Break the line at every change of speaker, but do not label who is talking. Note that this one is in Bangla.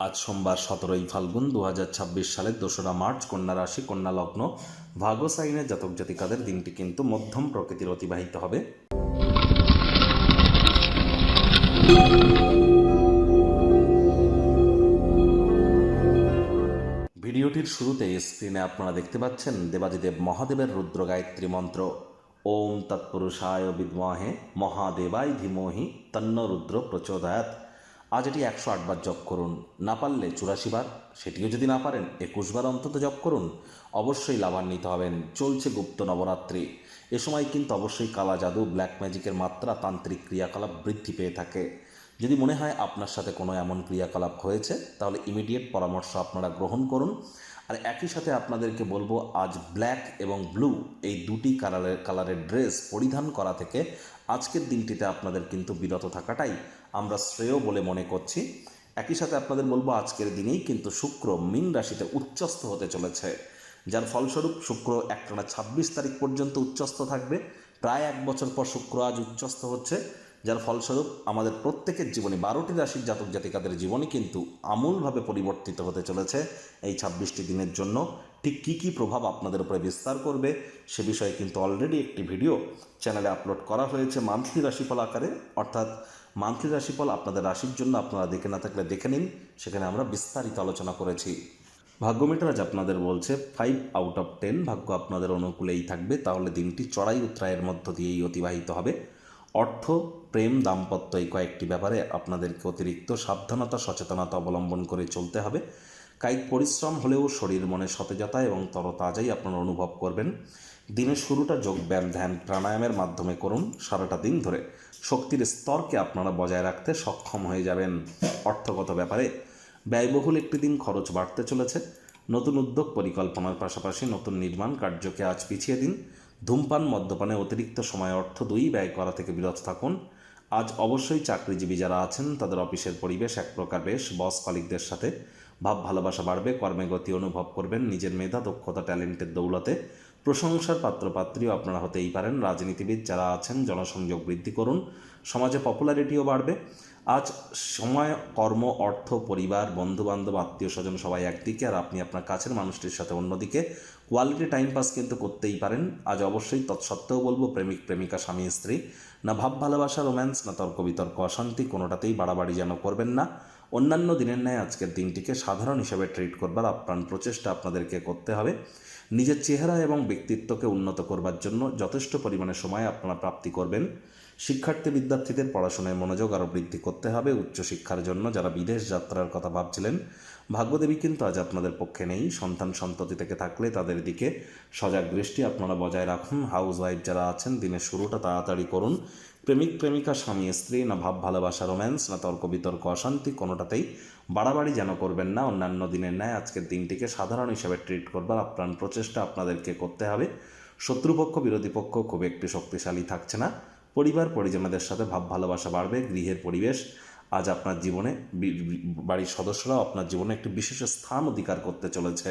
আজ সোমবার 17ই ফাল্গুন 2026 সালের 2রা মার্চ, কন্যা রাশি, কন্যা লগ্ন, ভাগ্য সাইনের জাতক জাতিকাদের দিনটি কিন্তু মধ্যম প্রকৃতির অতিবাহিত হবে। ভিডিওটির শুরুতে স্ক্রিনে আপনারা দেখতে পাচ্ছেন দেবাদিদেব মহাদেবের রুদ্র গায়ত্রী মন্ত্র। ওম তৎপুরুষায় বিদ্মহে মহাদেবায় ধীমহি তন্ন রুদ্র প্রচোদয়াৎ। আজ এটি 108 বার জপ করুন, না পারলে 84 বার, সেটিও যদি না পারেন 21 বার অন্তত জপ করুন। অবশ্যই লাভান্বিত হবেন। চলছে গুপ্ত নবরাত্রি। এ সময় কিন্তু অবশ্যই কালা জাদু, ব্ল্যাক ম্যাজিকের মাত্রা, তান্ত্রিক ক্রিয়াকলাপ বৃদ্ধি পেয়ে থাকে। যদি মনে হয় আপনার সাথে কোনো এমন ক্রিয়াকলাপ হয়েছে, তাহলে ইমিডিয়েট পরামর্শ আপনারা গ্রহণ করুন। আর একই সাথে আপনাদেরকে বলবো, আজ ব্ল্যাক এবং ব্লু এই দুটি কালারের ড্রেস পরিধান করা থেকে আজকের দিনটিতে আপনাদের কিন্তু বিরত থাকাটাই আমরা শ্রেয় বলে মনে করছি। একই সাথে আপনাদের বলবো, আজকের দিনেই কিন্তু শুক্র মীন রাশিতে উচ্চস্থ হতে চলেছে, যার ফলস্বরূপ শুক্র একটানা 26 তারিখ পর্যন্ত উচ্চস্থ থাকবে। প্রায় 1 বছর পর শুক্র আজ উচ্চস্থ হচ্ছে, যার ফলস্বরূপ আমাদের প্রত্যেকের জীবনে 12টি রাশির জাতক জাতিকাদের জীবনে কিন্তু আমূলভাবে পরিবর্তিত হতে চলেছে এই 26টি দিনের জন্য। ঠিক কী কী প্রভাব আপনাদের উপরে বিস্তার করবে সে বিষয়ে কিন্তু অলরেডি একটি ভিডিও চ্যানেলে আপলোড করা হয়েছে মান্থলি রাশিফল আকারে, অর্থাৎ মান্থলি রাশিফল আপনাদের রাশির জন্য। আপনারা দেখে না থাকলে দেখে নিন, সেখানে আমরা বিস্তারিত আলোচনা করেছি। ভাগ্যমিটার আজ আপনাদের বলছে 5 আউট অফ 10 ভাগ্য আপনাদের অনুকূলেই থাকবে। তাহলে দিনটি চড়াই উতরায়ের মধ্য দিয়েই অতিবাহিত হবে। অর্থ, প্রেম, দাম্পত্য এই কয়েকটি ব্যাপারে আপনাদেরকে অতিরিক্ত সাবধানতা, সচেতনতা অবলম্বন করে চলতে হবে। কায়িক পরিশ্রম হলেও শরীর মনে সতেজতা এবং তরতাজাই আপনারা অনুভব করবেন। দিনের শুরুটা যোগব্যায়াম, ধ্যান, প্রাণায়ামের মাধ্যমে করুন। সারাটা দিন ধরে শক্তির স্তরকে আপনারা বজায় রাখতে সক্ষম হয়ে যাবেন। অর্থগত ব্যাপারে ব্যয়বহুল একটি দিন, খরচ বাড়তে চলেছে। নতুন উদ্যোগ পরিকল্পনার পাশাপাশি নতুন নির্মাণ কার্যকে আজ পিছিয়ে দিন। ধূমপান, মদ্যপানে অতিরিক্ত সময়, অর্থ দুই ব্যয় করা থেকে বিরত থাকুন। আজ অবশ্যই চাকরিজীবী যারা আছেন তাদের অফিসের পরিবেশ এক প্রকার বেশ। বস কলিগদের সাথে ভাব ভালোবাসা বাড়বে। কর্মে গতি অনুভব করবেন। নিজের মেধা, দক্ষতা, ট্যালেন্টের দৌলতে প্রশংসার পাত্রপাত্রীও আপনারা হতেই পারেন। রাজনীতিবিদ যারা আছেন জনসংযোগ বৃদ্ধি করুন। সমাজে পপুলারিটিও বাড়বে। আজ সময়, কর্ম, অর্থ, পরিবার, বন্ধুবান্ধব, আত্মীয় স্বজন সবাই একদিকে, আর আপনি আপনার কাছের মানুষটির সাথে অন্যদিকে কোয়ালিটি টাইম পাস কিন্তু করতেই পারেন। আজ অবশ্যই তৎসত্ত্বেও বলবো, প্রেমিক প্রেমিকা, স্বামী স্ত্রী, না ভাব ভালোবাসা, রোম্যান্স, না তর্ক বিতর্ক, অশান্তি, কোনোটাতেই বাড়াবাড়ি যেন করবেন না। অন্যান্য দিনের ন্যায় আজকের দিনটিকে সাধারণ হিসেবে ট্রিট করবার আপ্রাণ প্রচেষ্টা আপনাদেরকে করতে হবে। নিজের চেহারা এবং ব্যক্তিত্বকে উন্নত করবার জন্য যথেষ্ট পরিমাণে সময় আপনারা প্রাপ্তি করবেন। শিক্ষার্থী বিদ্যার্থীদের পড়াশোনায় মনোযোগ আরও বৃদ্ধি করতে হবে। উচ্চশিক্ষার জন্য যারা বিদেশ যাত্রার কথা ভাবছিলেন, ভাগ্যদেবী কিন্তু আজ আপনাদের পক্ষে নেই। সন্তান সন্ততি থেকে থাকলে তাদের দিকে সজাগ দৃষ্টি আপনারা বজায় রাখুন। হাউস ওয়াইফ যারা আছেন, দিনের শুরুটা তাড়াতাড়ি করুন। প্রেমিক প্রেমিকা, স্বামী স্ত্রী, না ভাব ভালোবাসা, রোম্যান্স, না তর্ক বিতর্ক, অশান্তি, কোনোটাতেই বাড়াবাড়ি যেন করবেন না। অন্যান্য দিনের ন্যায় আজকের দিনটিকে সাধারণ হিসেবে ট্রিট করবার আপ্রাণ প্রচেষ্টা আপনাদেরকে করতে হবে। শত্রুপক্ষ, বিরোধী পক্ষ খুব একটি শক্তিশালী থাকছে না। পরিবার পরিজনদের সাথে ভাব ভালোবাসা বাড়বে। গৃহের পরিবেশ আজ আপনার জীবনে, বাড়ির সদস্যরাও আপনার জীবনে একটি বিশেষ স্থান অধিকার করতে চলেছে।